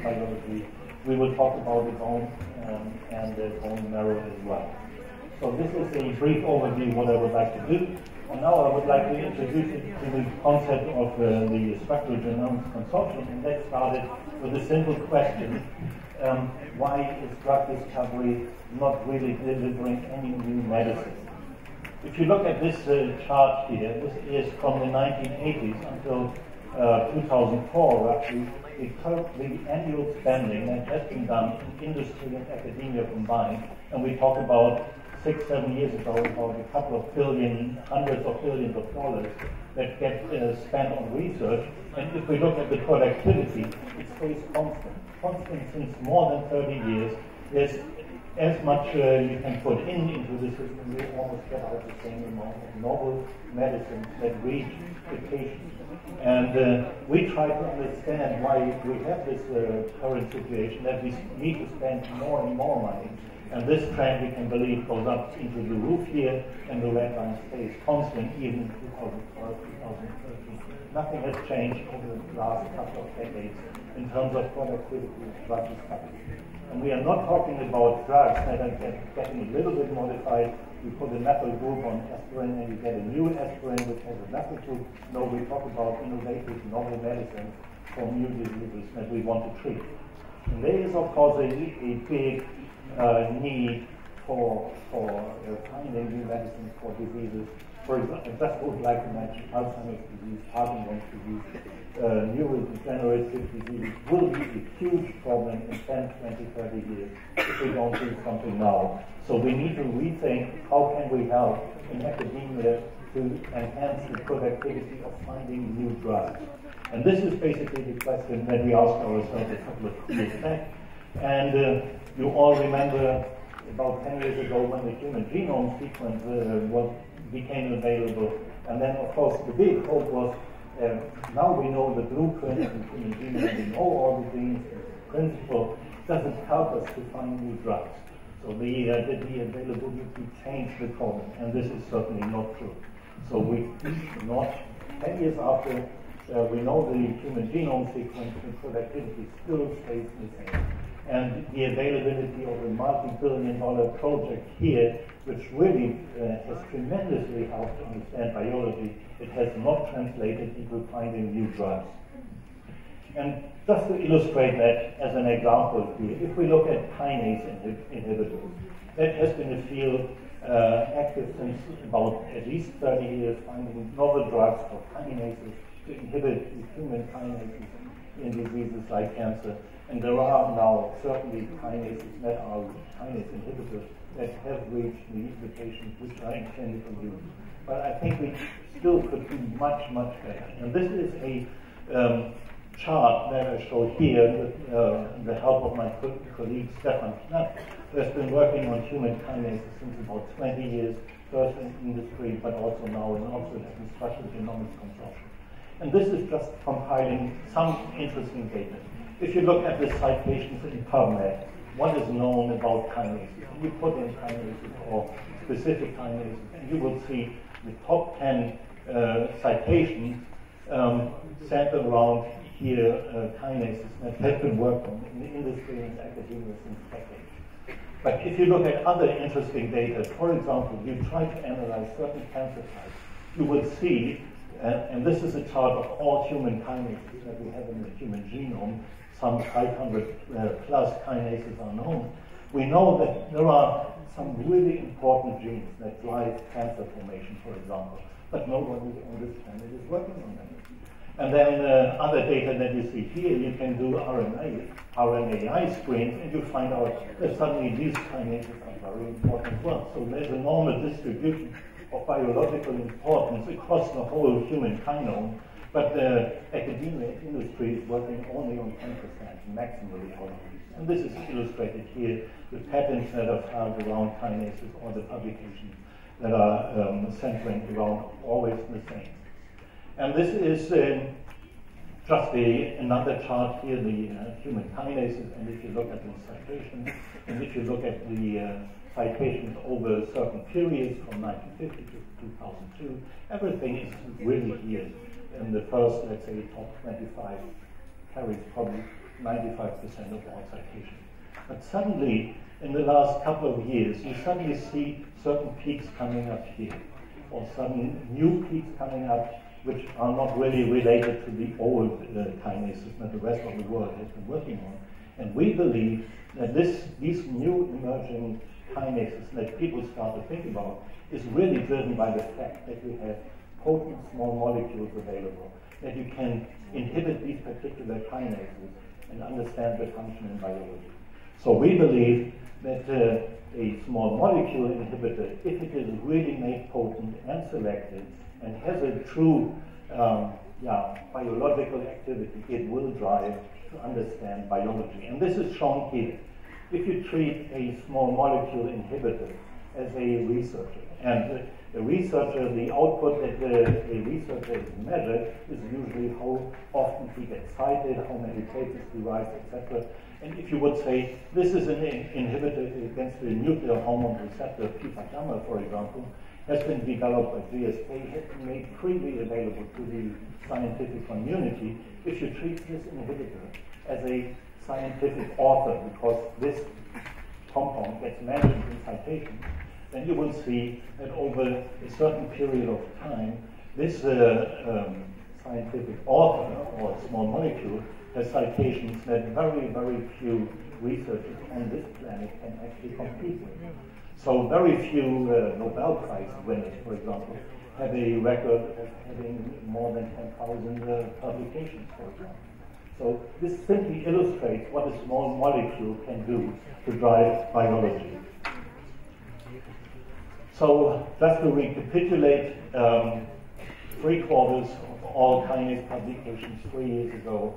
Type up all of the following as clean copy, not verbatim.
biology, we will talk about the bone and the bone marrow as well. So this is a brief overview of what I would like to do. And now I would like to introduce you to the concept of the Structural Genomics Consortium. And let's start it with a simple question. Why is drug discovery not really delivering any new medicine? If you look at this chart here, this is from the 1980s until 2004, roughly, the annual spending that has been done in industry and academia combined, and we talk about 6-7 years ago about a couple of billion, hundreds of billions of dollars that get spent on research. And if we look at the productivity, it stays constant since more than 30 years. There's as much you can put into the system, you almost get out the same amount of novel medicines that reach the patient. And we try to understand why we have this current situation, that we need to spend more and more money. And this trend, we can believe, goes up into the roof here, and the red line stays constant even in 2012, 2013. Nothing has changed over the last couple of decades in terms of productivity of drug discovery. And we are not talking about drugs that are getting a little bit modified. You put a methyl group on aspirin and you get a new aspirin which has a methyl group. No, we talk about innovative novel medicines for new diseases that we want to treat. And there is, of course, a big need for finding new medicines for diseases. For example, I just would like to mention Alzheimer's disease, Parkinson's disease, neurodegenerative diseases will be a huge problem in 10, 20, 30 years if we don't do something now. So we need to rethink how can we help in academia to enhance the productivity of finding new drugs. And this is basically the question that we asked ourselves a couple of years back. And you all remember about 10 years ago when the human genome sequence became available. And then, of course, the big hope was now we know the blueprint of the human genome, we know all the genes, the principle doesn't help us to find new drugs. So the availability changed the problem, and this is certainly not true. So we not 10 years after we know the human genome sequence, the productivity still stays the same. And the availability of a multi-billion-dollar project here, which really has tremendously helped to understand biology, it has not translated into finding new drugs. And just to illustrate that as an example here, if we look at kinase inhibitors, that has been a field active since about at least 30 years, finding novel drugs for kinases to inhibit human kinases in diseases like cancer. And there are now certainly kinases that are kinase inhibitors that have reached the patients which are in clinical use. But I think we still could do much, much better. And this is a chart that I show here with the help of my colleague Stefan Knapp, who has been working on human kinases since about 20 years, first in industry, but also now in Oxford at the Structural Genomics Consortium. And this is just compiling some interesting data. If you look at the citations in PubMed, what is known about kinases? You put in kinases or specific kinases, and you will see the top 10 citations centered around here kinases that have been worked on in the industry and academia since decades. But if you look at other interesting data, for example, you try to analyze certain cancer types, you will see, and this is a chart of all human kinases that we have in the human genome, some 500 plus kinases are known. We know that there are some really important genes that drive cancer formation, for example, but nobody on this planet is working on them. And then other data that you see here, you can do RNAi screens, and you find out that suddenly these kinases are very important as well. So there's a normal distribution of biological importance across the whole human genome. But the academia industry is working only on 10%, maximally all of these. And this is illustrated here with patents that are filed around kinases or the publications that are centering around always the same. And this is just another chart here, the human kinases, and if you look at the citations, and if you look at the citations over certain periods from 1950 to 2002, everything is really here. In the first, let's say, top 25 carries probably 95% of all citations. But suddenly, in the last couple of years, you suddenly see certain peaks coming up here, or sudden new peaks coming up which are not really related to the old kinases that the rest of the world has been working on. And we believe that these new emerging kinases that people start to think about is really driven by the fact that we have potent small molecules available, that you can inhibit these particular kinases and understand the function in biology. So we believe that a small molecule inhibitor, if it is really made potent and selected and has a true biological activity, it will drive to understand biology. And this is shown here. If you treat a small molecule inhibitor as a researcher, and the researcher, the output that a researcher is measured is usually how often he gets cited, how many papers he writes, etc. And if you would say, this is an inhibitor against the nuclear hormone receptor, p-gamma, for example, has been developed by GSK, has been made freely available to the scientific community. If you treat this inhibitor as a scientific author, because this compound gets mentioned in citations, then you will see that over a certain period of time, this scientific author or small molecule has citations that very, very few researchers on this planet can actually compete with. So very few Nobel Prize winners, for example, have a record of having more than 10,000 publications, for example. So this simply illustrates what a small molecule can do to drive biology. So just to recapitulate, 3/4 of all kinase publications 3 years ago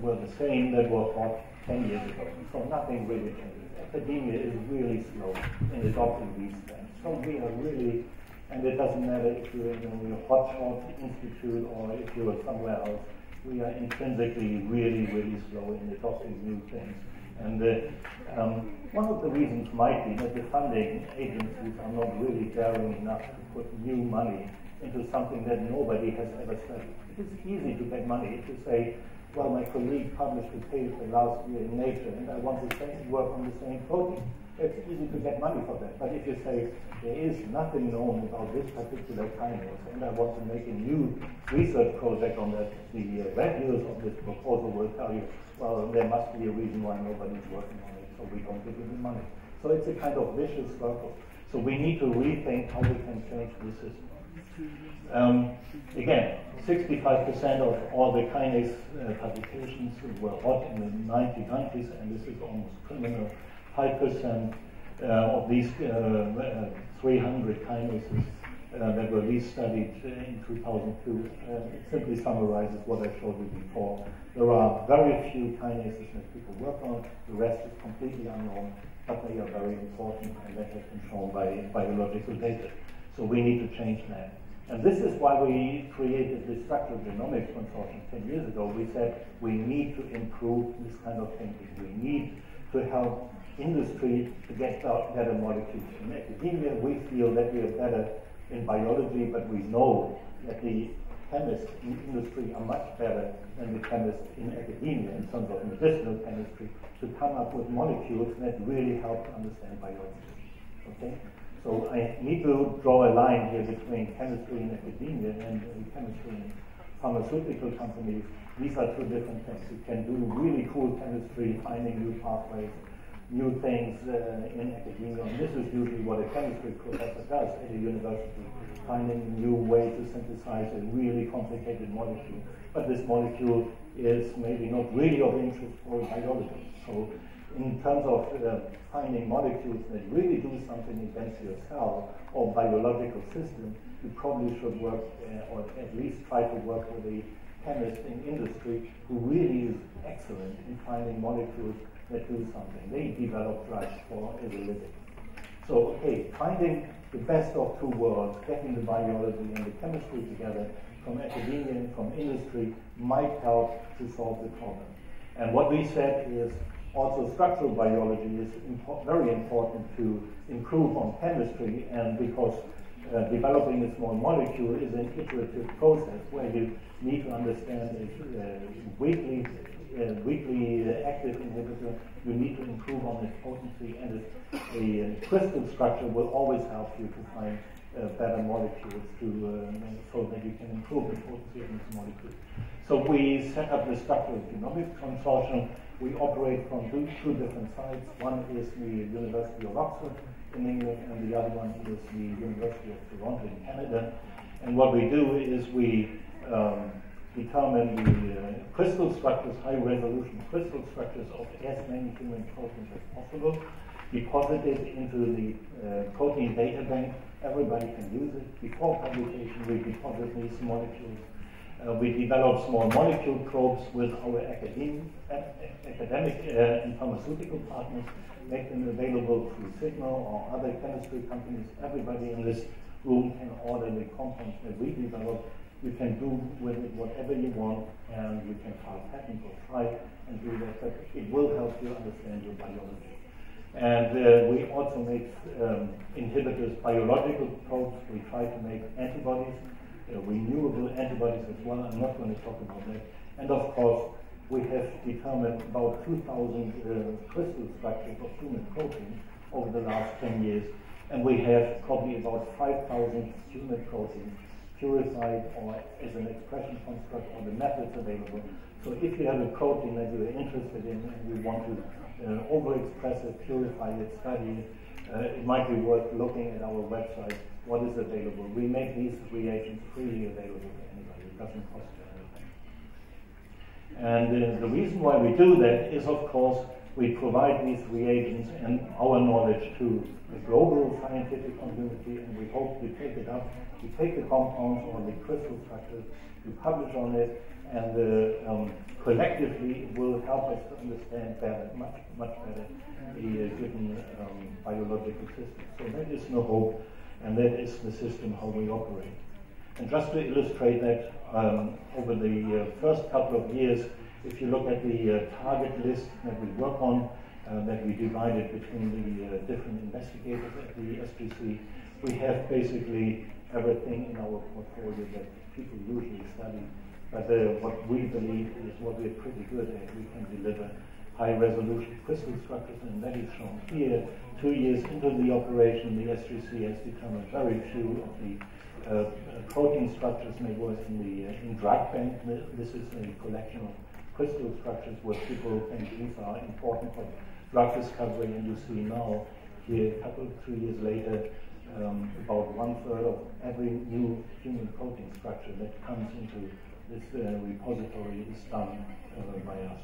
were the same that were hot 10 years ago. So nothing really changes. Academia is really slow in adopting these things. So we are really, and it doesn't matter if you're in a hotshot institute or if you're somewhere else, we are intrinsically really, really slow in adopting new things. And one of the reasons might be that the funding agencies are not really daring enough to put new money into something that nobody has ever studied. It is easy to get money if you say, well, my colleague published a paper last year in Nature and I want to work on the same protein. It's easy to get money for that. But if you say, there is nothing known about this particular kinase and I want to make a new research project on that, the reviewers of this proposal will tell you, well, there must be a reason why nobody's working on it, so we don't give you the money. So it's a kind of vicious circle. So we need to rethink how we can change the system. Again, 65% of all the kinase publications were hot in the 1990s, and this is almost criminal. 5% of these 300 kinases that were studied in 2002 simply summarizes what I showed you before. There are very few kinases that people work on. The rest is completely unknown, but they are very important, and that has been shown by biological data. So we need to change that. And this is why we created the Structural Genomics Consortium 10 years ago. We said we need to improve this kind of thinking. We need to help industry to get better molecules. In academia, we feel that we are better in biology, but we know that the chemists in industry are much better than the chemists in academia in terms of medicinal chemistry to come up with molecules that really help to understand biology. Okay? So I need to draw a line here between chemistry in academia and chemistry in pharmaceutical companies. These are two different things. You can do really cool chemistry, finding new pathways, new things in academia. And this is usually what a chemistry professor does at a university, finding a new way to synthesize a really complicated molecule. But this molecule is maybe not really of interest for biologists. So in terms of finding molecules that really do something against your cell or biological system, you probably should work, or at least try to work with a chemist in industry who really is excellent in finding molecules that do something. They develop drugs for a living. So, okay, finding the best of two worlds, getting the biology and the chemistry together from academia and from industry might help to solve the problem. And what we said is also structural biology is very important to improve on chemistry, and because developing a small molecule is an iterative process where you need to understand its weakly weakly active inhibitor, you need to improve on its potency, and a crystal structure will always help you to find better molecules so that you can improve the potency of these molecules. So we set up the Structural Genomics Consortium. We operate from two different sites. One is the University of Oxford in England, and the other one is the University of Toronto in Canada. And what we do is we determine the crystal structures, high-resolution crystal structures of as many human proteins as possible, deposit it into the protein data bank. Everybody can use it. Before publication, we deposit these molecules. We develop small molecule probes with our academic and pharmaceutical partners, make them available through Signal or other chemistry companies. Everybody in this room can order the compounds that we develop. You can do with it whatever you want, and you can file patents or try and do that, but it will help you understand your biology. And we also make inhibitors, biological probes. We try to make antibodies, renewable antibodies as well. I'm not going to talk about that. And of course, we have determined about 2,000 crystal structures of human proteins over the last 10 years. And we have probably about 5,000 human proteins purified or as an expression construct or the methods available. So if you have a protein that you are interested in and you want to overexpress it, purify it, study it, it might be worth looking at our website, what is available. We make these reagents freely available to anybody. It doesn't cost you anything. And the reason why we do that is, of course, we provide these reagents and our knowledge to the global scientific community, and we hope to take it up. We take the compounds or the crystal structures, we publish on it, and collectively it will help us to understand better, much better, the given biological system. So that is no hope, and that is the system how we operate. And just to illustrate that, over the first couple of years, if you look at the target list that we work on, that we divided between the different investigators at the SGC, we have basically everything in our portfolio that people usually study. But what we believe is what we're pretty good at. We can deliver high-resolution crystal structures, and that is shown here. 2 years into the operation, the SGC has determined very few of the protein structures may work in drug bank. This is a collection of crystal structures where people think these are important for drug discovery, and you see now here, 2 years later, about 1/3 of every new human protein structure that comes into this repository is done by us.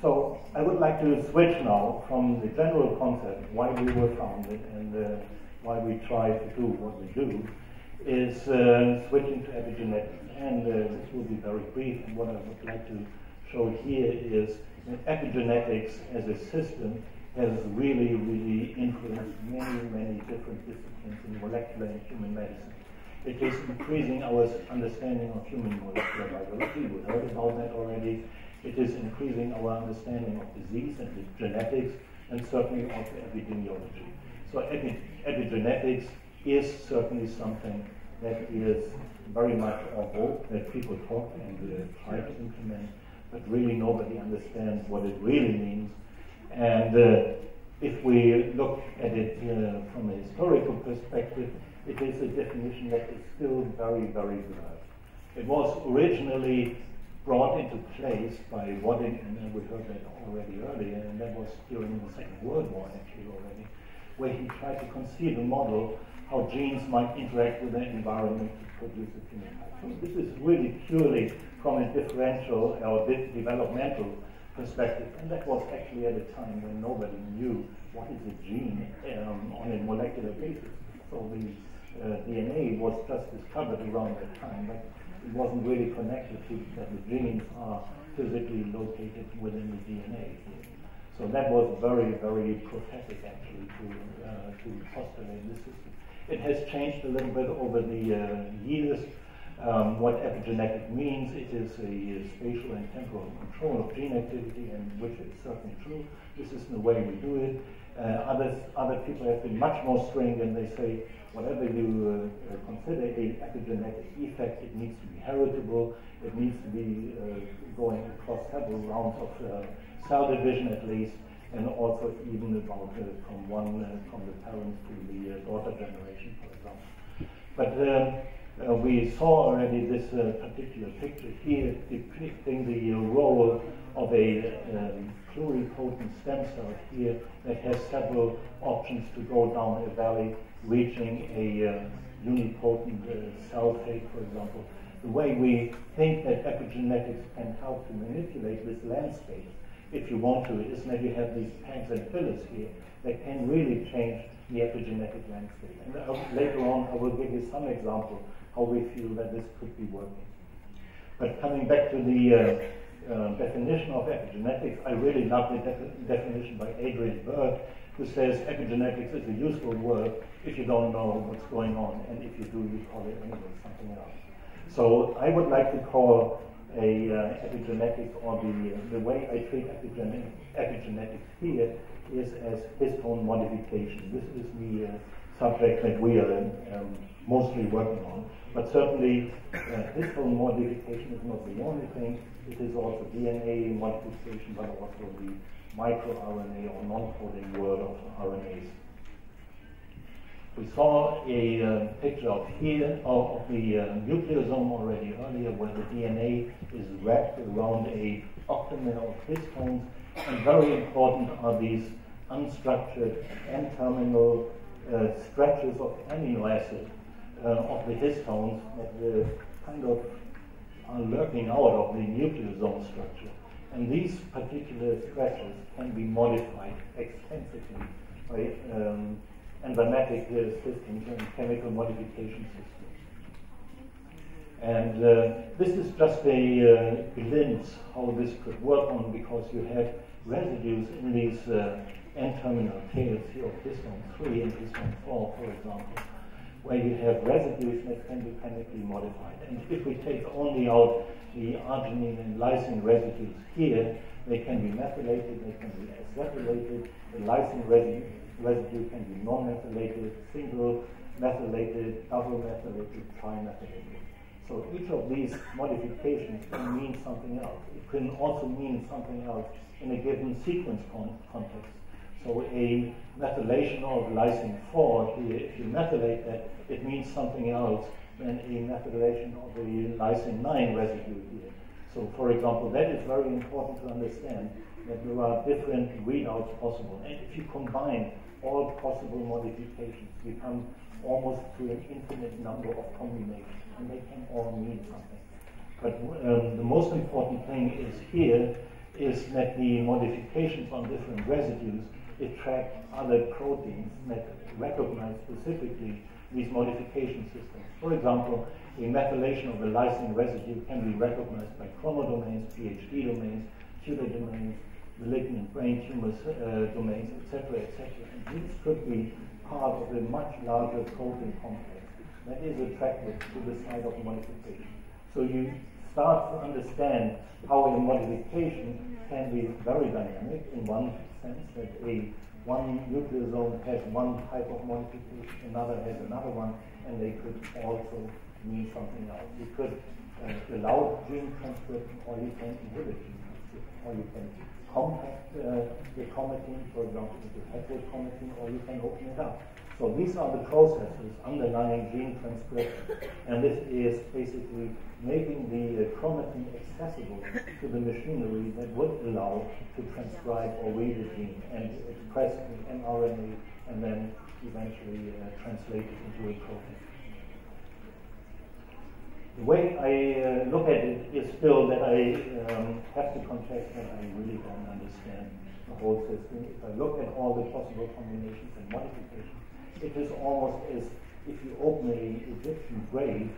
So I would like to switch now from the general concept, why we were founded and why we try to do what we do, is switching to epigenetics. And this will be very brief, and what I would like to show here is that epigenetics as a system has really, really influenced many different disciplines in molecular and human medicine. It is increasing our understanding of human molecular biology. We heard about that already. It is increasing our understanding of disease and the genetics, and certainly of epidemiology. So epigenetics is certainly something that is very much our hope, that people talk and try to implement, but really nobody understands what it really means. And if we look at it from a historical perspective, it is a definition that is still very, very blurred. It was originally brought into place by Waddington, and we heard that already earlier, and that was during the Second World War actually already, where he tried to conceive a model how genes might interact with the environment to produce a phenotype. So this is really purely from a differential or developmental perspective, and that was actually at a time when nobody knew what is a gene on a molecular basis. So the DNA was just discovered around that time, but it wasn't really connected to that the genes are physically located within the DNA. So that was very, very prophetic actually to postulate this system. It has changed a little bit over the years. What epigenetic means, it is a spatial and temporal control of gene activity, and which is certainly true. This is the way we do it. Other people have been much more stringent. They say whatever you consider a epigenetic effect, it needs to be heritable. It needs to be going across several rounds of cell division at least, and also even about from the parents to the daughter generation, for example. But we saw already this particular picture here depicting the role of a pluripotent stem cell here that has several options to go down a valley, reaching a unipotent cell fate, for example. The way we think that epigenetics can help to manipulate this landscape, if you want to, is that you have these pegs and fillers here that can really change the epigenetic landscape. And later on, I will give you some example how we feel that this could be working. But coming back to the definition of epigenetics, I really love the definition by Adrian Berg, who says epigenetics is a useful word if you don't know what's going on, and if you do, you call it anyway something else. So I would like to call epigenetics, or the way I treat epigenetics here, is as histone modification. This is the subject that we are mostly working on. But certainly, histone modification is not the only thing. It is also DNA modification, but also the microRNA or non-coding world of RNAs. We saw a picture of the nucleosome already earlier, where the DNA is wrapped around a octamer of histones, and very important are these unstructured N-terminal stretches of amino acid of the histones that kind of are lurking out of the nucleosome structure. And these particular stretches can be modified extensively by enzymatic systems and chemical modification systems. And this is just a glimpse how this could work on, because you have residues in these N-terminal tails here of histone 3 and histone 4, for example, where you have residues that can be chemically modified. And if we take only out the arginine and lysine residues here, they can be methylated, they can be acetylated. The lysine residue can be non-methylated, single methylated, double methylated, trimethylated. So each of these modifications can mean something else. It can also mean something else in a given sequence context. So a methylation of lysine 4 here, if you methylate that, it means something else than a methylation of the lysine 9 residue here. So for example, that is very important to understand, that there are different readouts possible. And if you combine all possible modifications, you come almost to an infinite number of combinations, and they can all mean something. But the most important thing is that the modifications on different residues attract other proteins that recognize specifically these modification systems. For example, a methylation of the lysine residue can be recognized by chromodomains, PhD domains, tutor domains, malignant brain tumors domains, etc., etc. And these could be part of a much larger protein complex that is attracted to the site of modification. So you start to understand how a modification can be very dynamic in one sense, that one nucleosome has one type of modification, another has another one, and they could also mean something else. You could allow gene transcription, or you can inhibit gene transcription, or you can compact the chromatin, for example, into heterochromatin, or you can open it up. So these are the processes underlying gene transcription, and this is basically making the chromatin accessible to the machinery that would allow to transcribe or read a gene and express the mRNA and then eventually translate it into a protein. The way I look at it is still that I have to confess that I really don't understand the whole system. If I look at all the possible combinations and modifications, it is almost as if you open an Egyptian grave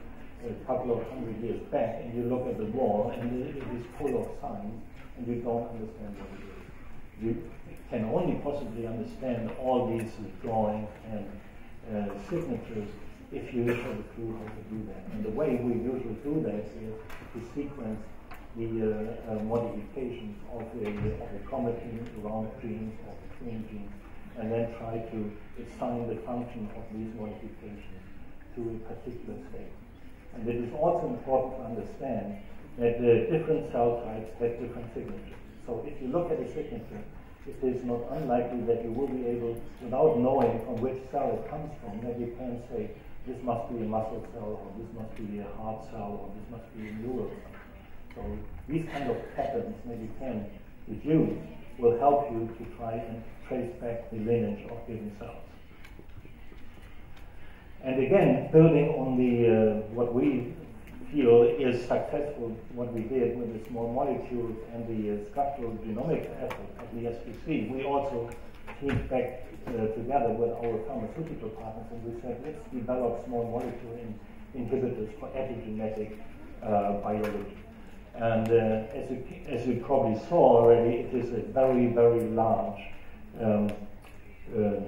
a couple of hundred years back and you look at the wall and it is full of signs and you don't understand what it is. You can only possibly understand all these drawings and signatures if you have a clue how to do that. And the way we usually do that is to sequence the modifications of a chromatin around genes or between genes, and then try to assign the function of these modifications to a particular state. And it is also important to understand that the different cell types have different signatures. So if you look at a signature, it is not unlikely that you will be able, without knowing from which cell it comes from, that you can say, this must be a muscle cell, or this must be a heart cell, or this must be a neural cell. So these kind of patterns that you can deduce will help you to try and trace back the lineage of given cells. And again, building on the what we feel is successful, what we did with the small molecules and the structural genomics effort at the SPC, we also teamed back together with our pharmaceutical partners, and we said, let's develop small molecule inhibitors for epigenetic biology. And as you probably saw already, it is a very, very large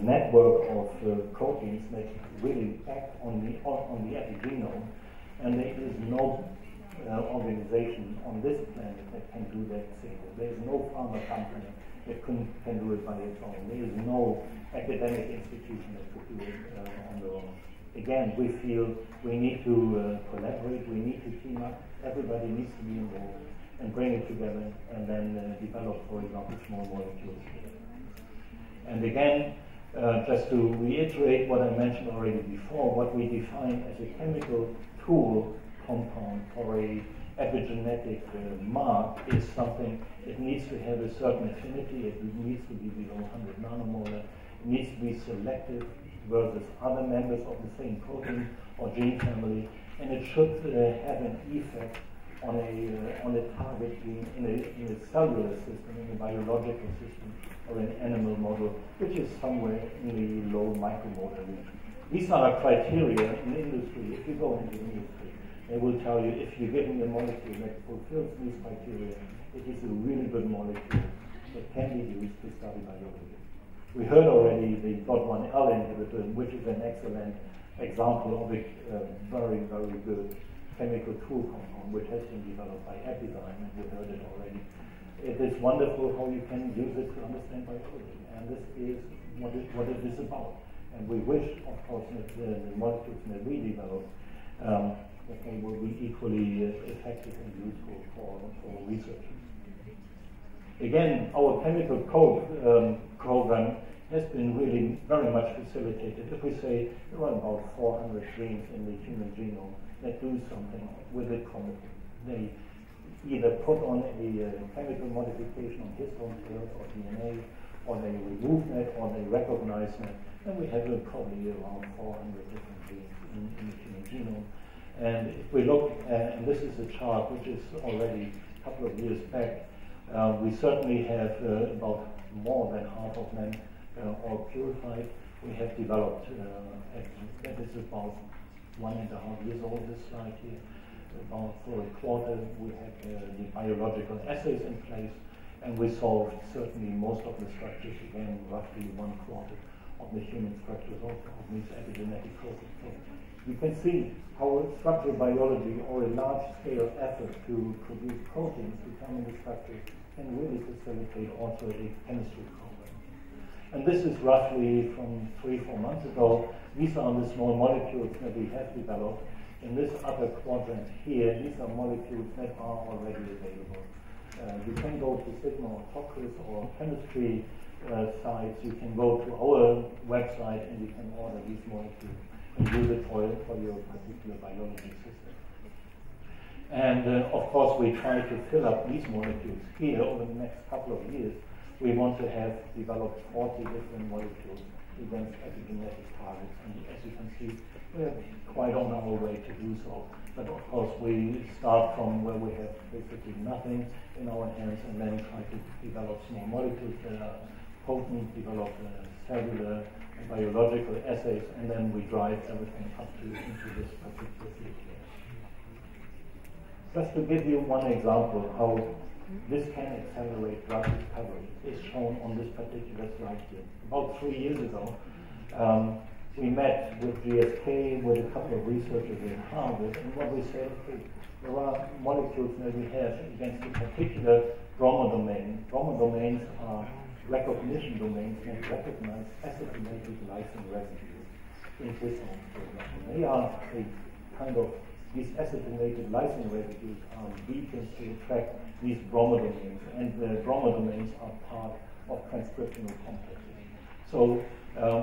network of proteins that really act on the epigenome, and there is no organization on this planet that can do that single. There is no pharma company that can do it by its own. There is no academic institution that could do it on their own. Again, we feel we need to collaborate, we need to team up, everybody needs to be involved and bring it together and then develop, for example, small molecules together. And again, just to reiterate what I mentioned already before, what we define as a chemical tool compound for a epigenetic mark is something that needs to have a certain affinity, it needs to be below 100 nanomolar, it needs to be selective versus other members of the same protein or gene family, and it should have an effect on a target gene in a cellular system, in a biological system, or an animal model, which is somewhere in the low micromolar region. These are criteria in the industry. If you go into the industry, they will tell you if you're given a molecule that fulfills these criteria, it is a really good molecule that can be used to study biology. We heard already the GOT1L inhibitor, which is an excellent example of a very, very good chemical tool compound, which has been developed by Epizyme, and we heard it already. It is wonderful how you can use it to understand biology, and this is what it is about. And we wish, of course, that the molecules that we develop that they will be equally effective and useful for research. Again, our chemical code program has been really very much facilitated. If we say there are about 400 genes in the human genome that do something with the chromatin, they either put on a chemical modification on histone pairs or DNA, or they remove that, or they recognize that, then we have probably around 400 different genes in the human genome. And if we look, and this is a chart which is already a couple of years back, we certainly have about more than half of them all purified. We have developed, that is about 1.5 years old, this slide here. About for a quarter, we had the biological assays in place, and we solved certainly most of the structures, again, roughly 1/4 of the human structures of these epigenetic proteins. So you can see how structural biology or a large-scale effort to produce proteins, determine the structure, can really facilitate also a chemistry program. And this is roughly from 3-4 months ago. These are the small molecules that we have developed. In this upper quadrant here, these are molecules that are already available. You can go to Sigma or Tocris or chemistry sites. You can go to our website and you can order these molecules and use it for your particular biology system. And of course, we try to fill up these molecules here over the next couple of years. We want to have developed 40 different molecules against epigenetic targets. And as you can see, we're quite on our way to do so. But of course, we start from where we have basically nothing in our hands and then try to develop small molecules that are potent, develop cellular and biological assays, and then we drive everything up into this particular field here. Just to give you one example how this can accelerate drug discovery is shown on this particular slide here. About 3 years ago, we met with GSK, with a couple of researchers in Harvard, and what we said, okay, there are molecules that we have against a particular bromodomain. Bromodomains are recognition domains that recognize acyclic lysine residues in histones, for example. They are a kind of, these acyclic lysine residues are beacons to attract these bromodomains, and the bromodomains are part of transcriptional complexes. So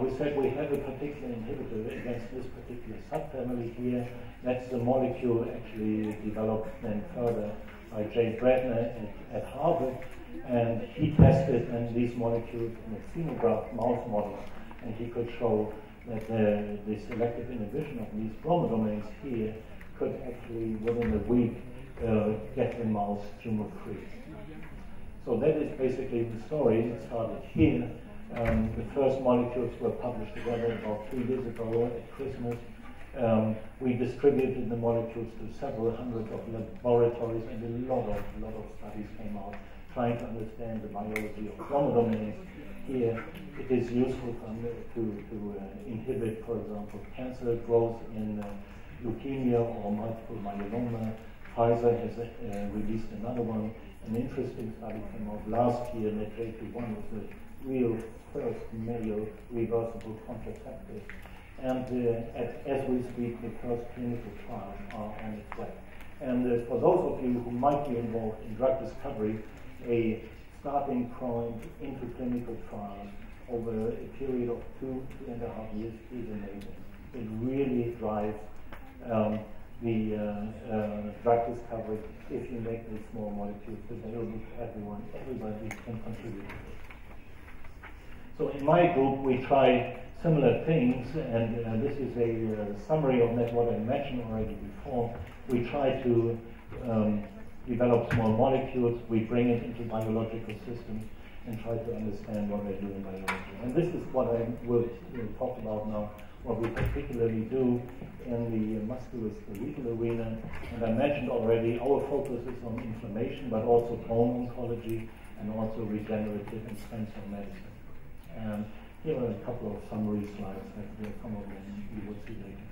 we said we have a particular inhibitor against this particular subfamily here. That's the molecule actually developed then further by Jay Bradner at Harvard, and he tested these molecules in a xenograft mouse model, and he could show that the selective inhibition of these bromodomains here could actually, within a week, get the mouse tumor-free. So that is basically the story. It started here. The first molecules were published together about 2 years ago at Christmas. We distributed the molecules to several hundreds of laboratories, and a lot of studies came out trying to understand the biology of bromodomains. Here, it is useful to inhibit, for example, cancer growth in leukemia or multiple myeloma. Pfizer has released another one. An interesting study came out last year that JP1 was the real first male reversible contraceptive. And as we speak, the first clinical trials are on its way. And for those of you who might be involved in drug discovery, a starting point into clinical trials over a period of 2.5 years is amazing. It really drives the drug discovery if you make these small molecules available to everyone. Everybody can contribute to it. So in my group, we try similar things, and this is a summary of that, what I mentioned already before. We try to develop small molecules, we bring it into biological systems, and try to understand what they do in biology. And this is what I will talk about now, what we particularly do in the musculoskeletal arena. And I mentioned already, our focus is on inflammation, but also bone oncology, and also regenerative and stem cell medicine. And here are a couple of summary slides that some of them you will see later.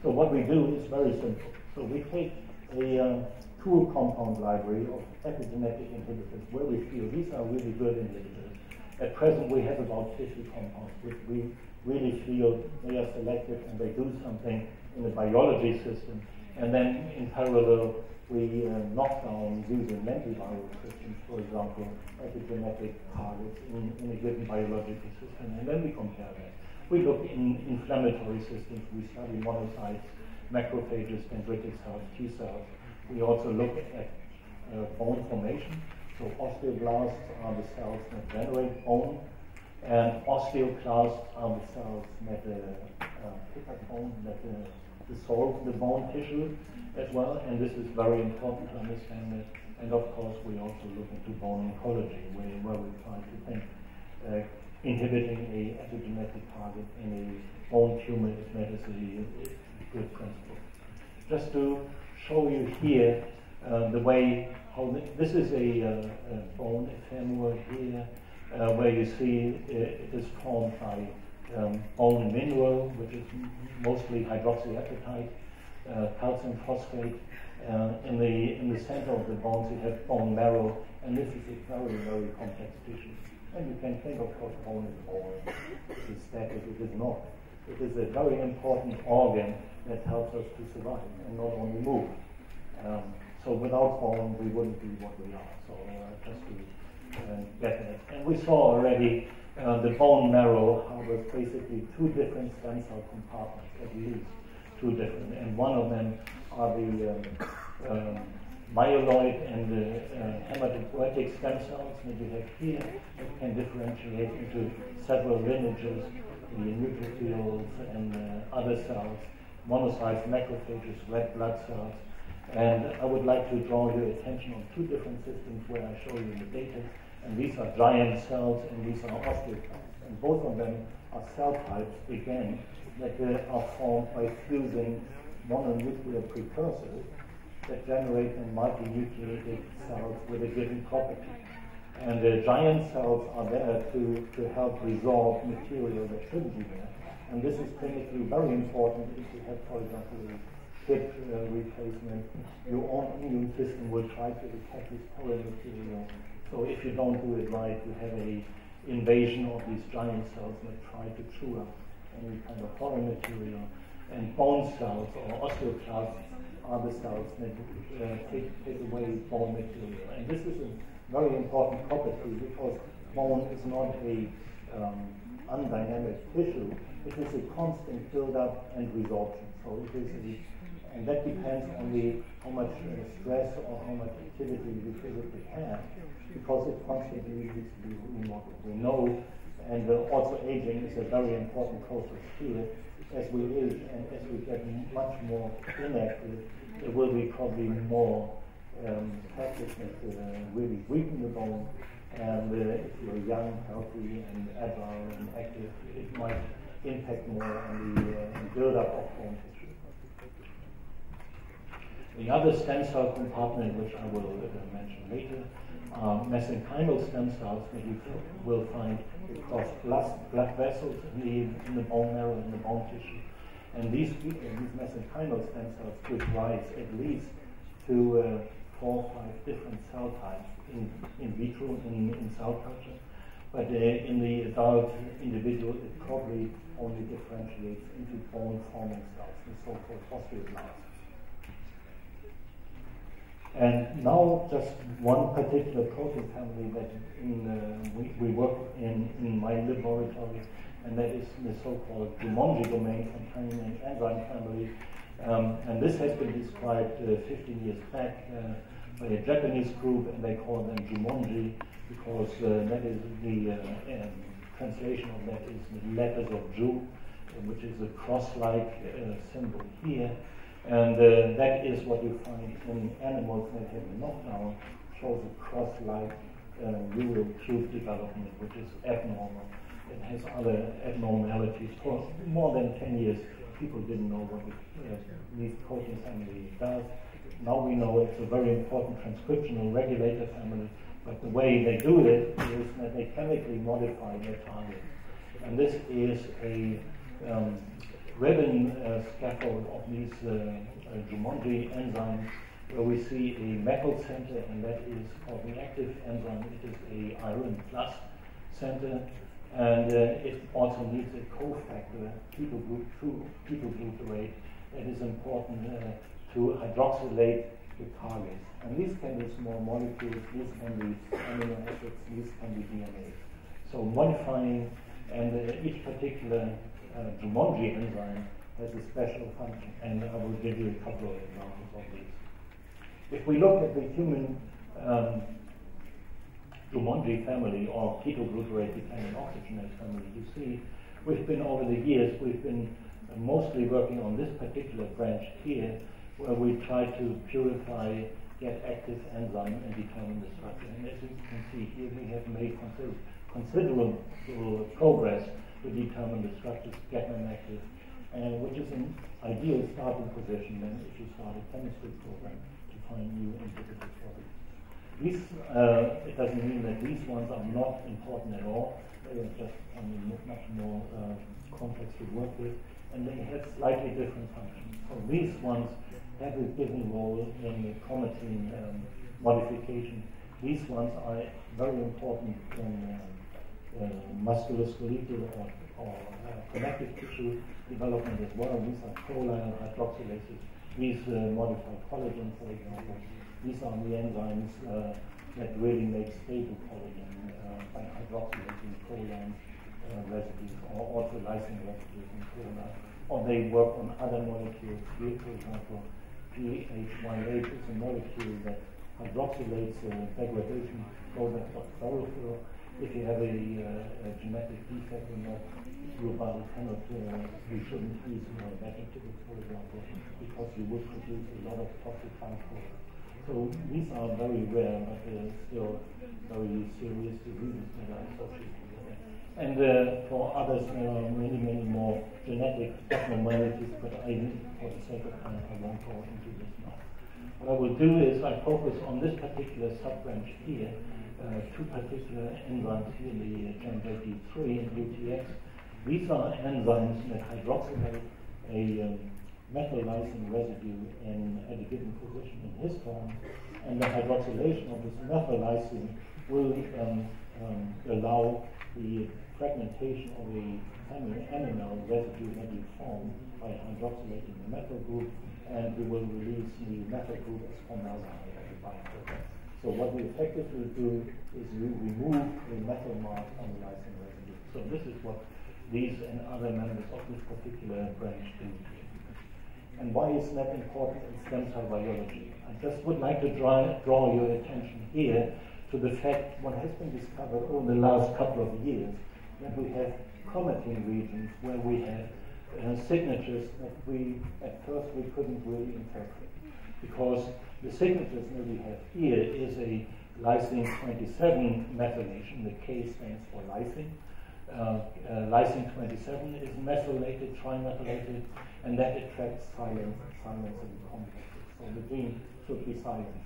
So what we do is very simple. So we take a tool compound library of epigenetic inhibitors where we feel these are really good inhibitors. At present, we have about 50 compounds which we really feel they are selective and they do something in the biology system. And then in parallel, we knock down using lentiviral systems, for example, epigenetic targets in a given biological system, and then we compare that. We look in inflammatory systems, we study monocytes, macrophages, dendritic cells, T cells. We also look at bone formation. So osteoblasts are the cells that generate bone, and osteoclasts are the cells that pick up bone, that dissolve the bone tissue as well, and this is very important to understand that. And of course, we also look into bone oncology, where we try to think inhibiting a epigenetic target in a bone tumor is medically a good principle. Just to show you here the way how this is a bone, a femur here, where you see it is formed by bone mineral, which is mostly hydroxyapatite, calcium phosphate. In the center of the bones, you have bone marrow, and this is a very, very complex tissue. And you can think, of course, bone is boring. It is static. It is not. It is a very important organ that helps us to survive and not only move. So without bone, we wouldn't be what we are. So just to get that. And we saw already the bone marrow harbors basically 2 different stem cell compartments, at least 2 different. And one of them are the myeloid and the hematopoietic stem cells that you have here that can differentiate into several lineages, the neutrophils and other cells, monocytes, macrophages, red blood cells. And I would like to draw your attention on 2 different systems where I show you the data. And these are giant cells and these are osteoclasts. And both of them are cell types, again, that are formed by fusing mononuclear precursors that generate multinucleated cells with a given property. And the giant cells are there to help resolve material that shouldn't be there. And this is clinically very important if you have, for example, a hip replacement. Your own immune system will try to attack this foreign material. So if you don't do it right, you have a invasion of these giant cells that try to chew up any kind of foreign material. And bone cells or osteoclasts are the cells that take away bone material. And this is a very important property because bone is not a undynamic tissue. It is a constant build-up and resorption. So it is and that depends on how much stress or how much activity you physically have, because it constantly needs to be remodeled. We know, and also aging is a very important process here. As we age and as we get much more inactive, there will be probably more factors that really weaken the bone. And if you're young, healthy, and agile and active, it might impact more on the build-up of bone tissue. The other stem cell compartment, which I will mention later, are mesenchymal stem cells that you will find across blood vessels in the bone marrow and the bone tissue. And these mesenchymal stem cells give rise at least to 4 or 5 different cell types in vitro, in cell culture. But in the adult individual, it probably only differentiates into bone-forming cells, the so-called osteoblasts. And now just one particular protein family that we work in my laboratory, and that is the so-called Jumonji domain containing an enzyme family. And this has been described 15 years back by a Japanese group, and they call them Jumonji because that is the translation of that is the letters of Ju, which is a cross-like symbol here. And that is what you find in animals that have a knockdown, shows a cross-like neural tube development, which is abnormal. It has other abnormalities. For more than 10 years, people didn't know what this protein family does. Now we know it's a very important transcriptional regulator family, but the way they do it is that they chemically modify their target. And this is a ribbon scaffold of these Jumonji enzymes, where we see a metal center, and that is called the active enzyme. It is a iron plus center, and it also needs a cofactor, ketoglutarate, that is important to hydroxylate the targets. And these can be small molecules, these can be amino acids, these can be DNA. So modifying, and each particular Jumonji enzyme has a special function, and I will give you a couple of examples of these. If we look at the human Jumonji family, or ketoglutarate-dependent oxygenase family, you see we've been, over the years, we've been mostly working on this particular branch here, where we try to purify, get active enzyme and determine the structure. And as you can see here, we have made considerable progress to determine the structures, get them active, which is an ideal starting position then if you start a chemistry program to find new inhibitors for it. These, it doesn't mean that these ones are not important at all. They are just much more complex to work with, and they have slightly different functions. So these ones have a given role in the chromatin modification. These ones are very important in musculoskeletal or connective tissue development as well. These are proline hydroxylases. These modify collagen, for example. These are the enzymes that really make stable collagen by hydroxylating proline residues or also lysine residues in proline. Or they work on other molecules. Here, for example, PHYH is a molecule that hydroxylates degradation products of chlorophyll. If you have a genetic defect in that, your body cannot, you shouldn't use methotrexate, for example, because you would produce a lot of toxic byproducts. So these are very rare, but still very serious diseases that are associated with it. And for others, there are many, many more genetic abnormalities, but for the sake of time, I won't go into this now. What I will do is I focus on this particular sub-branch here, 2 particular enzymes here, the GAMJD3 and UTX, These are enzymes that hydroxylate a methyl lysine residue at a given position in histone, and the hydroxylation of this methyl lysine will allow the fragmentation of a aminal residue that you form by hydroxylating the methyl group, and we will release the methyl group as formaldehyde as a byproduct. So what we effectively do is we remove the methyl mark on the lysine residue. So this is what these and other members of this particular branch do. And why is that important in stem cell biology? I just would like to draw your attention here to the fact what has been discovered over the last couple of years, that we have chromatin regions where we have signatures that at first we couldn't really interpret, because the signatures that we have here is a lysine 27 methylation. The K stands for lysine. Lysine 27 is methylated, trimethylated, and that attracts silencing complexes. So the gene should be silenced.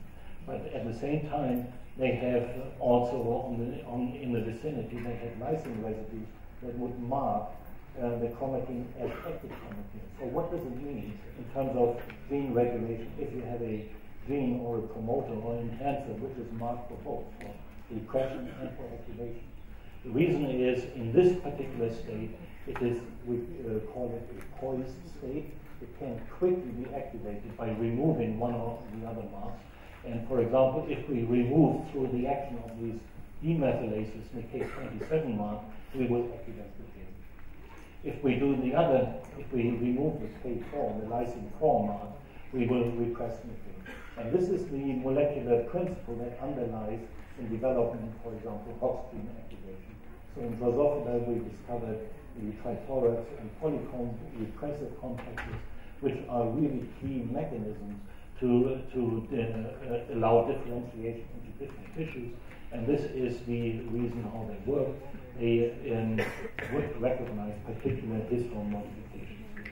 But at the same time, they have also in the vicinity, they have lysine residues that would mark the chromatin as active chromatin. So what does it mean in terms of gene regulation if you have a gene or a promoter or an enhancer which is marked for both, for repression and for activation? The reason is, in this particular state, it is, we call it a poised state. It can quickly be activated by removing one or the other marks. And for example, if we remove through the action of these demethylases the K27 mark, we will activate the gene. If we do the other, if we remove the K4, the lysine 4 mark, we will repress the gene. And this is the molecular principle that underlies in development, for example, box gene activation. So in Drosophila, we discovered the trithorax and polycomb repressive complexes, which are really key mechanisms to allow differentiation into different tissues. And this is the reason how they work. They would recognize particular histone modifications.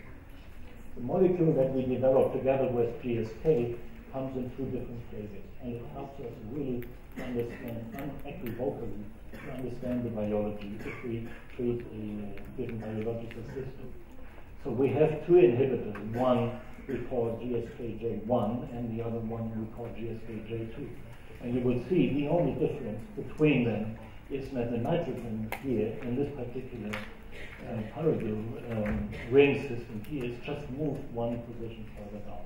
The molecule that we developed together with GSK comes in two different flavors, and it helps us really understand unequivocally to understand the biology if we treat a given biological system. So we have two inhibitors. One we call GSKJ1, and the other one we call GSKJ2. And you will see the only difference between them is that the nitrogen here in this particular pyridine ring system here is just moved one position further down.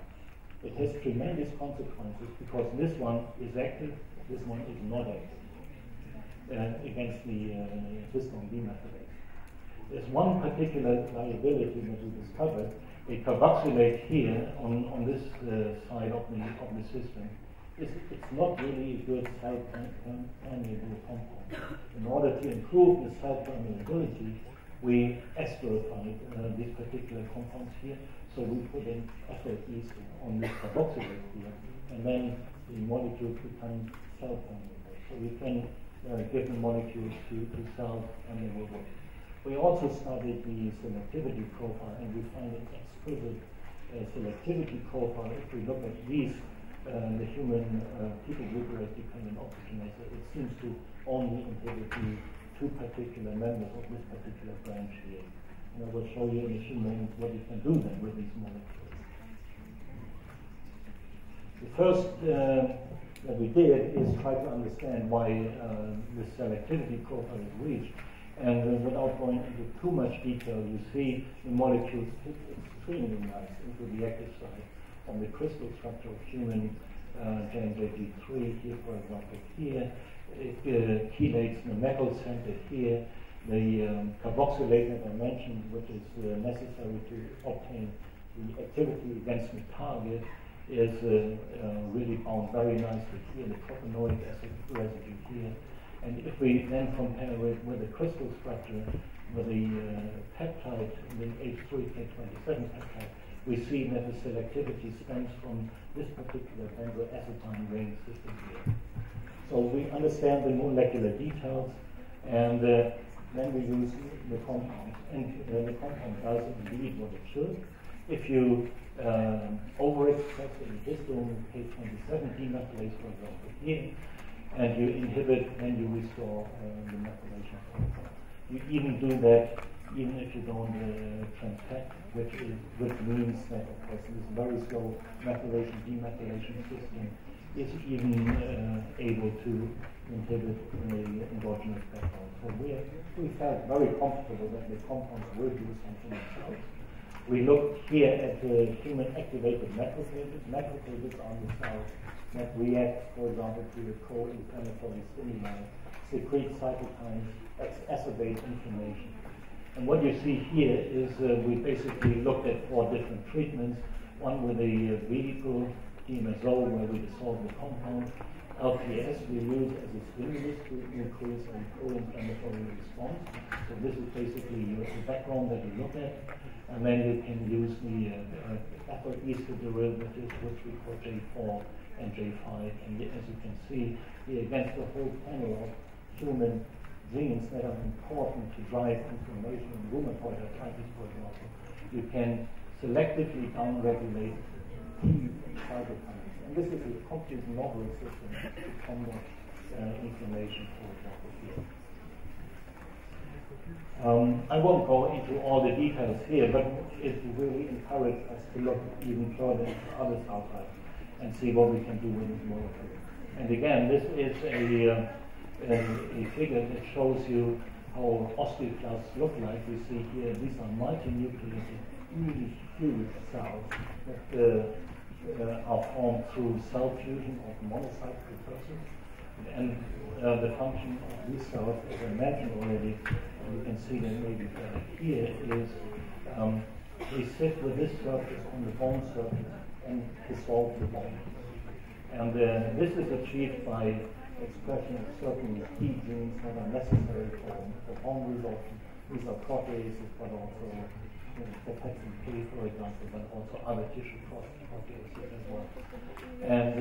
It has tremendous consequences because this one is active, this one is not active against the histone demethylase. There's one particular liability that we discovered. A carboxylate here on this side of the system. It's not really a good cell permeable compound. In order to improve the cell permeability, we esterified these particular compounds here. So we put in ethyl ester on this carboxylate here, and then the molecules become cell permeable. So we can give the molecules to cells and they will work. We also studied the selectivity profile, and we find an exquisite selectivity profile. If we look at these, the human ketoglutarate-dependent oxygenases, it seems to only inhibit the two particular members of this particular branch here. And I will show you in a few moments what you can do then with these molecules. The first that we did is try to understand why this selectivity profile is reached. And without going into too much detail, you see the molecules fit extremely nice into the active site on the crystal structure of human JNJ-D3 here, for example, here. It chelates the metal center here. The carboxylate that I mentioned, which is necessary to obtain the activity against the target, is really bound very nicely here, the propanoic acid residue here. And if we then compare it with the crystal structure, with the peptide, the H3K27 peptide, we see that the selectivity stems from this particular benzoacetone ring system here. So we understand the molecular details, and then we use the compound. And the compound does indeed what it should. If you overexpress the histone K27 demethylase, for example, here, and you inhibit, then you restore the methylation profile. You even do that even if you don't transfect, which means that, of course, this very slow methylation, demethylation system is even able to inhibit the endogenous backbone. So we felt very comfortable that the compounds will do something themselves. We looked here at the human-activated macrophages. Macrophages are the cells that react, for example, to the pro-inflammatory stimuli, secrete cytokines, exacerbate inflammation. And what you see here is we basically looked at 4 different treatments. One with a vehicle, dimazole, where we dissolve the compound. LPS we use as a stimulus to increase a pro-inflammatory response. So this is basically the background that you look at. And then you can use the ethyl ester derivatives, which we call J4 and J5. And as you can see here, against the whole panel of human genes that are important to drive inflammation in rheumatoid arthritis, for example, you can selectively downregulate key cytokines. And this is a complete novel system to combat inflammation, for example, here. I won't go into all the details here, but it really encouraged us to look even further into other cell types and see what we can do with this molecule. And again, this is a figure that shows you how osteoclasts look like. We see here these are multinucleated, really huge cells that are formed through cell fusion of monocyte precursors. And the function of these cells, as I mentioned already, you can see that maybe here is they sit with this surface on the bone surface and dissolve the bone. And this is achieved by expression of certain key genes that are necessary for bone resorption. These are proteases, but also frataxin K, for example, but also other tissue proteases as well. And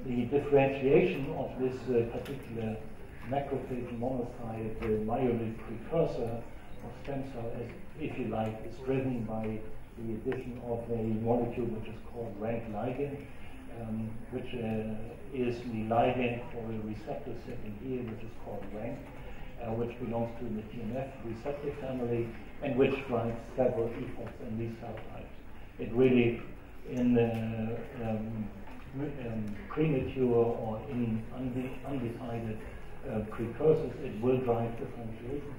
the differentiation of this particular macrophage monocyte myeloid precursor of stem cell, if you like, is driven by the addition of a molecule which is called rank ligand, which is the ligand for a receptor sitting here, which is called rank, which belongs to the TNF receptor family, and which drives several effects in these cell types. It really, in premature or in undecided precursors, it will drive differentiation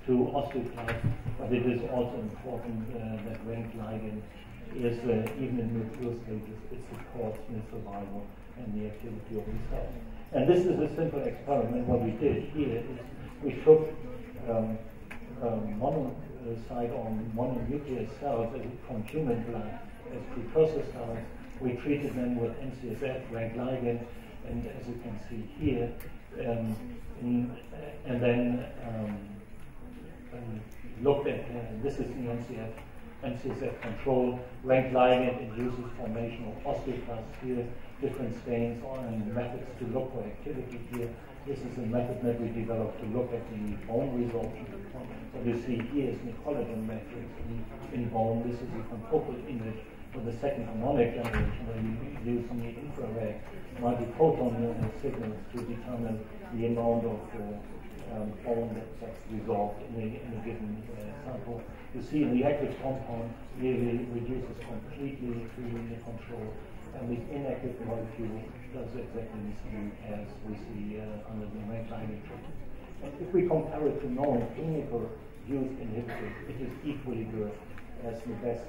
to osteoclasts, but it is also important that rank ligand is, even in mature stages, it supports the survival and the activity of the cells. And this is a simple experiment. What we did here is we took monocyte or mononuclear cells from human blood as precursor cells. We treated them with MCSF, rank ligand, and as you can see here, and then looked at, this is the MCSF control. Rank ligand induces formation of osteoclasts here, different stains and methods to look for activity here. This is a method that we developed to look at the bone resorption. What you see here is the collagen matrix in bone. This is a confocal image for the second harmonic generation, where you use some infrared multiphoton signals to determine the amount of bone that's resolved in a given sample. You see the active compound really reduces completely to the control, and the inactive molecule does exactly the same as we see under the rank ligand treatment. And if we compare it to known clinical used inhibitors, it is equally good as the best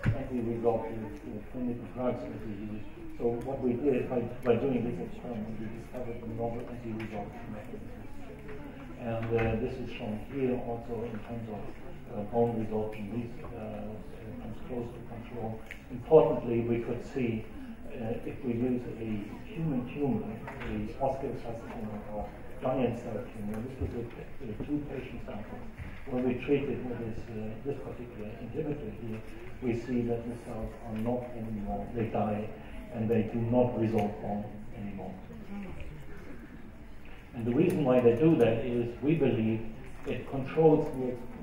anti-resorptive clinical drugs that we use. So what we did by doing this experiment, we discovered a novel anti-resorptive mechanism. And this is shown here also in terms of bone resorption. This comes close to control. Importantly, we could see if we use a human tumor, the osteosarcoma or giant cell tumor, this was a 2 patient samples. When we treated with this particular inhibitor here, we see that the cells are not anymore, they die, and they do not resorb bone anymore. And the reason why they do that is we believe it controls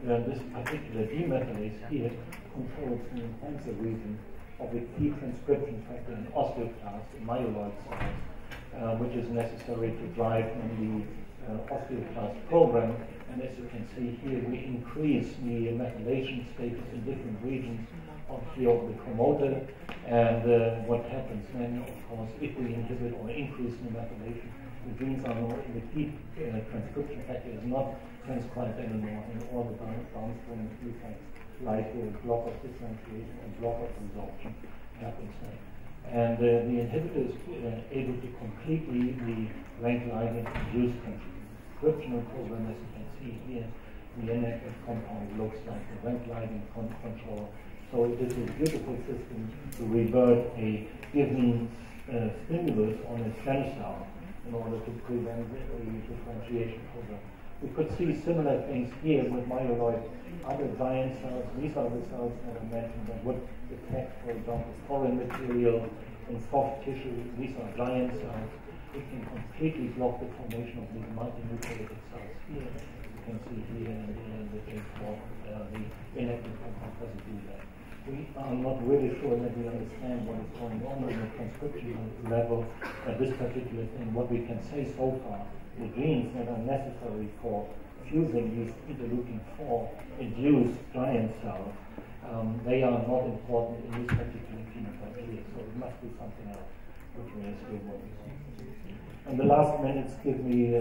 this particular demethylase here, controls the enhancer region of the key transcription factor in osteoclasts, myeloid cells, which is necessary to drive in the osteoclast program. And as you can see here, we increase the methylation status in different regions of the promoter. And what happens then, of course, if we inhibit or increase the methylation, the genes are not, the key transcription factor is not transcribed anymore, and all the downstream effects like block of differentiation and block of resorption happens then. And the inhibitor is able to completely the rank ligand induce transcriptional program, as you can see here. The inactive compound looks like the rank ligand control. So it is a beautiful system to revert a given stimulus on a stem cell in order to prevent the differentiation program. We could see similar things here with myeloid, other giant cells. These are the cells that I mentioned that would detect, for example, foreign material in soft tissue. These are giant cells. It can completely block the formation of these multinucleated cells here. You can see here in the case of the inactive compound doesn't do that. We are not really sure that we understand what is going on the transcription level at this particular thing. What we can say so far, the genes that are necessary for fusing these interleukin-4 induced giant cells, they are not important in this particular phenotype here, so it must be something else which we are still working on. And the last minutes give me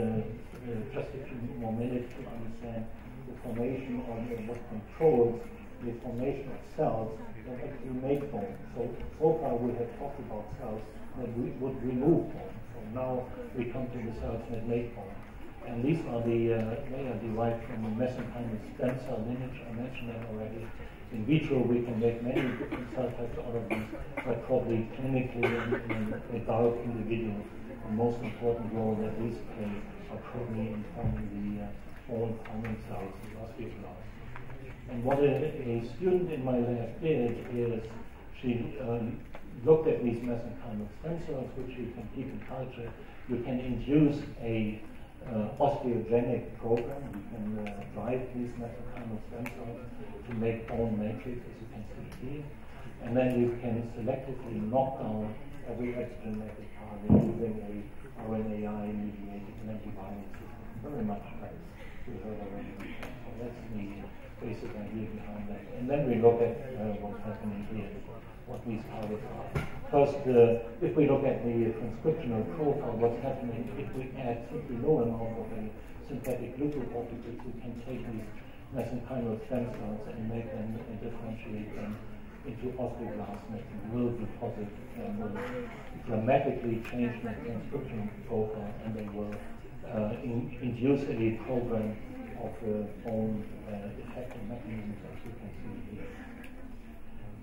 just a few more minutes to understand the formation of what controls the formation of cells that actually make bone. So far we have talked about cells that would remove bone. So now we come to the cells that make bone. And these are they are derived from the mesenchymal stem cell lineage. I mentioned that already. In vitro we can make many different cell types out of these, but probably clinically in adult individuals, the most important role that these play are probably in forming the bone forming cells, the osteoblasts. And what a student in my lab did is she looked at these mesenchymal stem cells, which you can keep in culture. You can induce a osteogenic program. You can drive these mesenchymal stem cells to make bone matrix, as you can see here. And then you can selectively knock down every epigenetic target using a RNAi-mediated lentiviral system. Very much like we heard already. So that's the basic idea behind that. And then we look at what's happening here, what these targets are. First, if we look at the transcriptional profile, what's happening if we add simply low amount of a synthetic glucocorticoid, we can take these mesenchymal stem cells and make them and differentiate them into osteoblasts that will deposit and will dramatically change the transcriptional profile, and they will induce a program of bone effective mechanisms, as you can see here.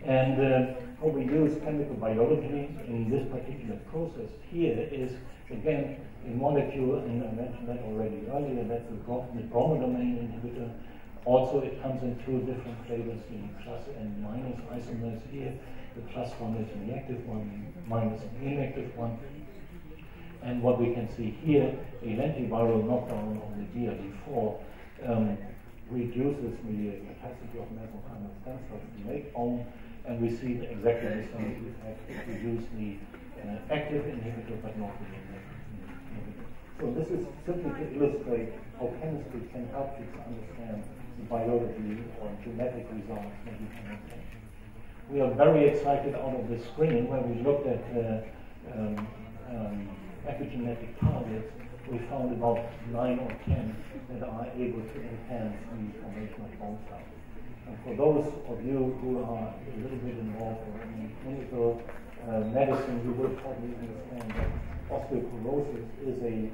And how we use chemical biology in this particular process here is, again, a molecule, and I mentioned that already earlier, that's the bromodomain inhibitor. Also, it comes in two different flavors, the plus and minus isomers here. The plus one is the active one, minus the inactive one. And what we can see here, a lentiviral knockdown on the DLE4 reduces the capacity of mesenchymal stem cells to make bone, and we see exactly the same effect if we use the active inhibitor but not the inactive inhibitor. So this is simply to illustrate how chemistry can help you to understand the biology or genetic results that you can obtain. We are very excited out of this screen where we looked at epigenetic targets. We found about 9 or 10 that are able to enhance the formation of bone cells. And for those of you who are a little bit involved in clinical medicine, you will probably understand that osteoporosis is a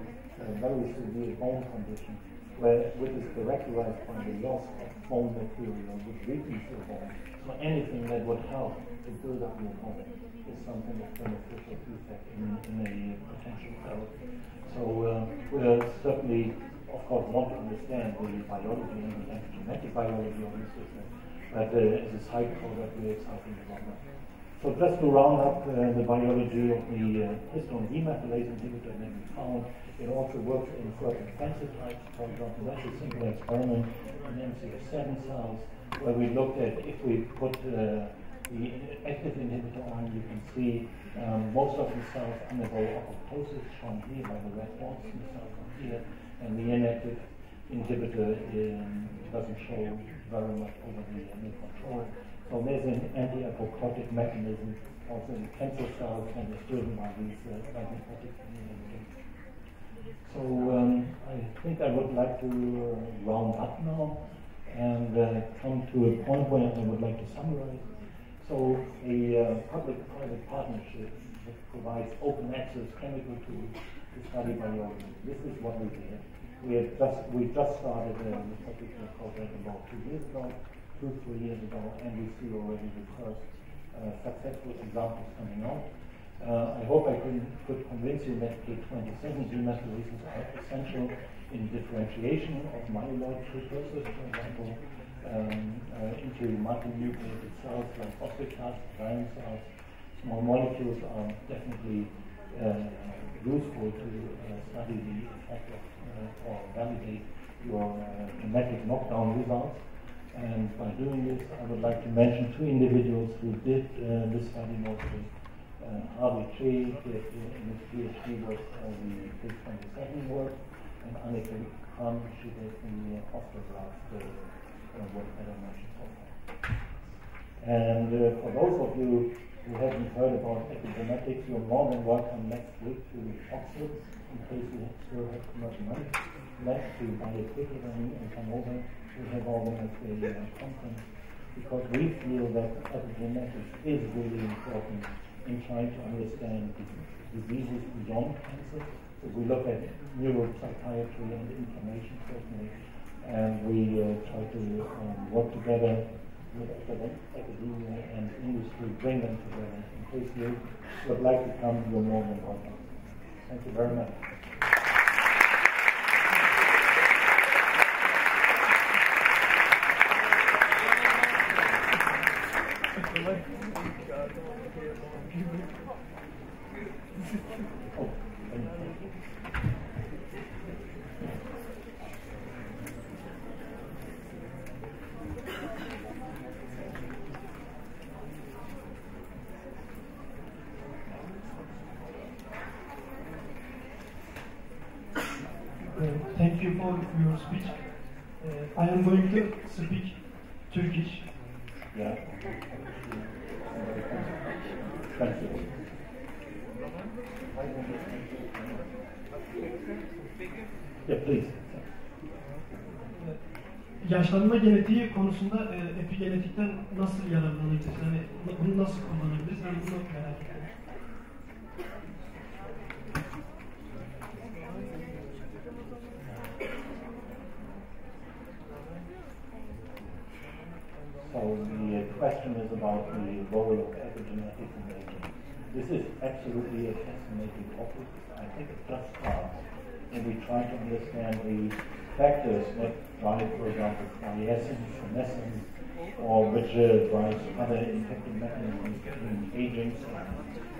very severe bone condition which is characterized by the loss of bone material, which weakens your bone. So anything that would help to build up your bone is something that's beneficial effect in a potential therapy. So we'll certainly, of course, want to understand the biology and the epigenetic biology of the system, but as a side product, we're excited about that. So just to round up the biology of the histone demethylase inhibitor that we found, it also works in certain cancer types. For example, that's a simple experiment in MCF7 cells where we looked at if we put the active inhibitor on, you can see most of the cells undergo apoptosis, shown here by the red dots, the cells are here, and the inactive inhibitor doesn't show very much over the immune control. So there's an anti-apoptotic mechanism also in cancer cells and is driven by these cytotoxic immunogens. So I think I would like to round up now and come to a point where I would like to summarize. So a public-private partnership that provides open access chemical tools to study biology. This is what we did. We just started this particular project about 3 years ago, and we see already the first successful examples coming out. I hope I could convince you that K27 gene methylation are essential in differentiation of myeloid precursors, for example, into multinucleated cells like osteoclasts, glial cells. Small molecules are definitely useful to study the effect of or validate your genetic knockdown results. And by doing this, I would like to mention 2 individuals who did this study mostly. Harvey Che did in his PhD work the K27 work, and Annika Kram, she did the osteoblast work that I mentioned so far. And for those of you who haven't heard about epigenetics, you're more than welcome next week to Oxford, in case you still have too much money left to buy a ticket and come over. We have organized a conference because we feel that epigenetics is really important in trying to understand diseases beyond cancer. So we look at neuropsychiatry and inflammation certainly, and we try to work together with academia and industry, bring them together. In case you would like to come, you're more than welcome. Thank you very much. Thank you for your speech. I am going to speak Turkish. Yeah. Thank you. Yeah, please. Yaşlanma genetiği konusunda epigenetikten nasıl yararlanabiliriz? Yani bunu nasıl kullanabiliriz? Ben bunu merak ediyorum. So the question is about the role of epigenetics in aging. This is absolutely a fascinating topic. I think it just starts, and we try to understand the factors that drive, for example, quiescence, senescence, or which drives other infective mechanisms in aging.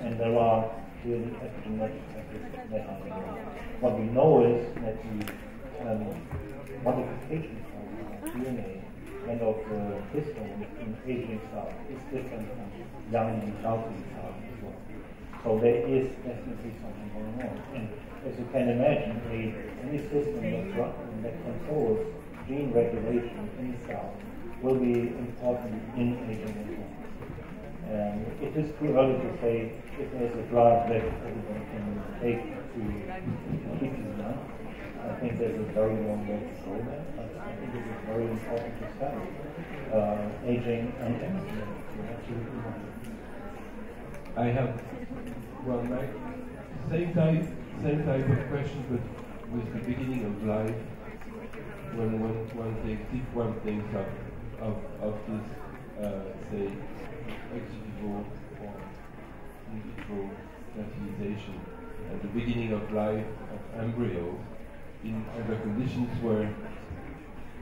And there are clearly epigenetic factors that are involved. What we know is that the modification of DNA and of histones in aging cells is different from young and healthy cells as well. So there is definitely something going on. And as you can imagine, any system that controls gene regulation in the cell will be important in aging as well. And it is too early to say if there's a drug that everyone can take to keep you young. I think there's a very long way to go there, but I think it is very important to study aging and epigenetics. I have same type of question, but with the beginning of life, when one thinks of this, say, ex vivo or in vitro fertilization at the beginning of life of embryos in other conditions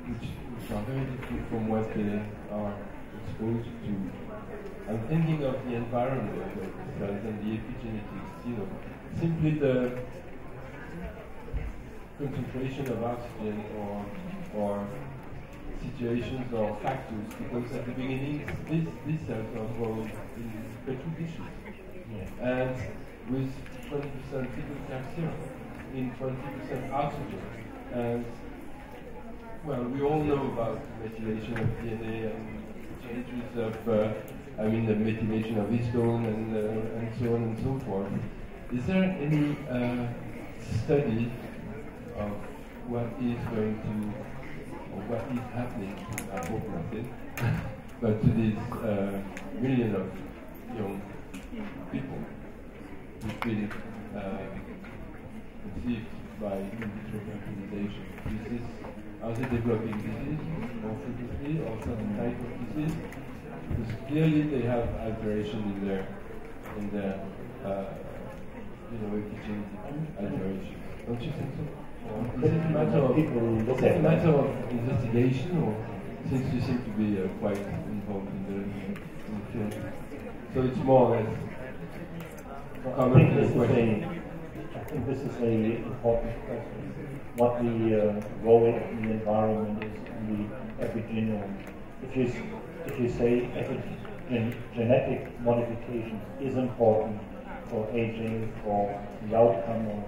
which are very different from what they are exposed to. I'm thinking of the environment of the cells and the epigenetics, simply the concentration of oxygen or situations or factors, because at the beginning these cells are grown in petri dishes, and with 20% fecal calcium in 20% oxygen, and well, we all know about methylation of DNA and changes of, the methylation of histone and so on and so forth. Is there any study of what is going to, or what is happening, I hope nothing, but to these millions of young people who've been conceived by in vitro fertilization? Are they developing disease more frequently or certain type of disease? Because clearly they have alteration in their epigenetic alteration. Don't you think so? Or is it a matter of investigation, or since you seem to be quite involved in the field? So it's more or less common question. I think this is an important question. What the role of the environment is in the epigenome. If you say genetic modification is important for aging, for the outcome of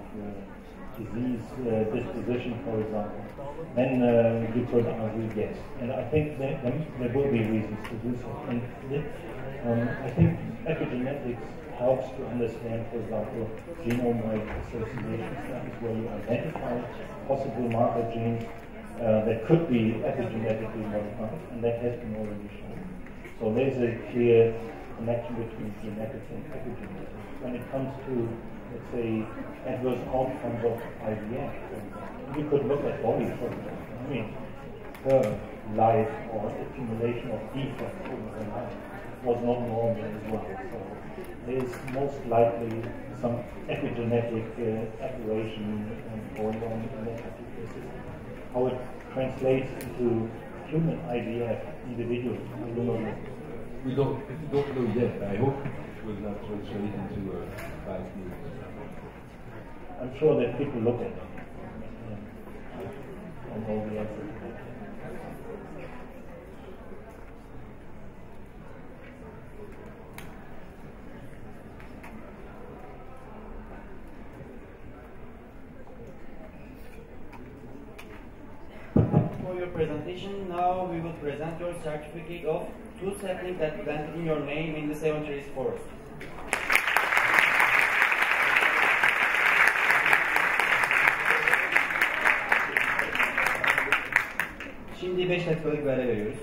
disease disposition, for example, then you could argue yes. And I think there will be reasons to do so. And I think epigenetics helps to understand, for example, genome-wide associations. That is where you identify possible marker genes that could be epigenetically modified, and that has been already shown. So there's a clear connection between genetics and epigenetics. When it comes to, let's say, adverse outcomes of IVF, for example, you could look at body, for example. Her life or accumulation of defects over her life was not normal as well. So there is most likely some epigenetic aberration going on in that particular system. How it translates into human IVF individuals, I don't know. We don't know yet. I hope it will not translate into bad news. I'm sure that people look at it and all the answers. For your presentation, now we will present your certificate of two saplings that planted in your name in the 7 Trees Forest. Şimdi 5 dakikalık bir ara veriyoruz.